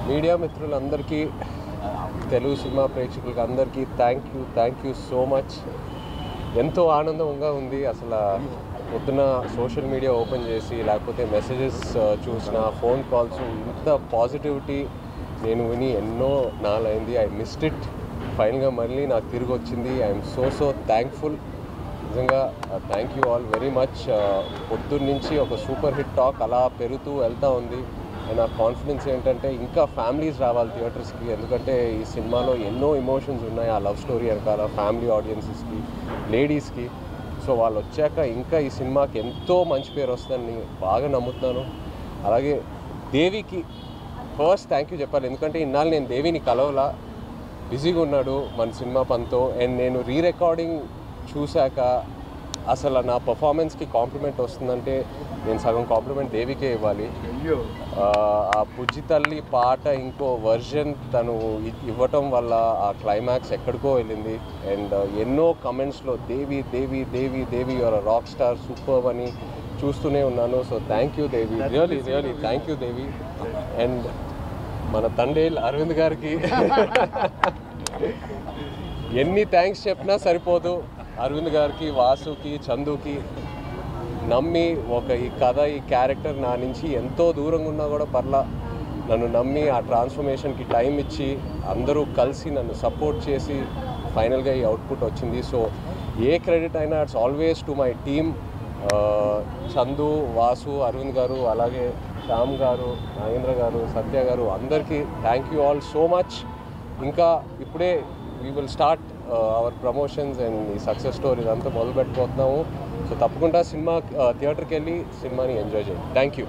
Media మిత్రులందరికీ, Telugu cinema ప్రేక్షకులకి అందరికీ థ్యాంక్ యూ సో మచ్. ఎంతో ఆనందంగా ఉంది. అసలు పొద్దున సోషల్ మీడియా ఓపెన్ చేసి లేకపోతే మెసేజెస్ చూసిన, ఫోన్ కాల్స్, ఇంత పాజిటివిటీ నేను విని ఎన్నో నాలైంది. I missed it. ఫైనల్గా మళ్ళీ నాకు తిరిగి వచ్చింది. I'm so thankful. నిజంగా thank you all very much. పొద్దున్న నుంచి ఒక సూపర్ హిట్ టాక్ అలా పెరుగుతూ వెళ్తూ ఉంది. అండ్ నా కాన్ఫిడెన్స్ ఏంటంటే ఇంకా ఫ్యామిలీస్ రావాలి థియేటర్స్కి. ఎందుకంటే ఈ సినిమాలో ఎన్నో ఎమోషన్స్ ఉన్నాయి. ఆ లవ్ స్టోరీ వెనకాల ఫ్యామిలీ ఆడియన్సెస్కి, లేడీస్కి. సో వాళ్ళు వచ్చాక ఇంకా ఈ సినిమాకి ఎంతో మంచి పేరు వస్తుందని బాగా నమ్ముతున్నాను. అలాగే దేవికి ఫస్ట్ థ్యాంక్ యూ చెప్పాలి. ఎందుకంటే ఇన్నాళ్ళు నేను దేవిని కలవలా, బిజీగా ఉన్నాడు మన సినిమా పనితో. అండ్ నేను రికార్డింగ్ చూశాక అసలు నా పర్ఫార్మెన్స్కి కాంప్లిమెంట్ వస్తుందంటే నేను సగం కాంప్లిమెంట్ దేవికే ఇవ్వాలి. ఆ బుజ్జి తల్లి పాట ఇంకో వర్జన్ తను ఇవ్వటం వల్ల ఆ క్లైమాక్స్ ఎక్కడికో వెళ్ళింది. అండ్ ఎన్నో కమెంట్స్లో దేవి దేవి దేవి దేవి యువర్ రాక్ స్టార్, సూపర్ అని చూస్తూనే ఉన్నాను. So thank you Devi, really thank you Devi. And మన తండేల్ అరవింద్ గారికి ఎన్ని థ్యాంక్స్ చెప్పినా సరిపోదు. అరవింద్ గారికి, వాసుకి, చందుకి నమ్మి ఈ కథ, ఈ క్యారెక్టర్ నా నుంచి ఎంతో దూరంగా ఉన్నా కూడా పర్లా నన్ను నమ్మి ఆ ట్రాన్స్ఫర్మేషన్కి టైం ఇచ్చి అందరూ కలిసి నన్ను సపోర్ట్ చేసి ఫైనల్గా ఈ అవుట్పుట్ వచ్చింది. సో ఏ క్రెడిట్ అయినా it's always to my team. Chandu, Vasu, Aravind garu, అలాగే శ్యామ్ గారు, నాగేంద్ర గారు, సత్య గారు, అందరికీ thank you all so much. ఇంకా ఇప్పుడే we will start our promotions and ఈ సక్సెస్ స్టోరీ ఇదంతా మొదలు పెట్టిపోతున్నాము. సో తప్పకుండా సినిమా థియేటర్కి వెళ్ళి సినిమాని ఎంజాయ్ చేయండి. Thank you.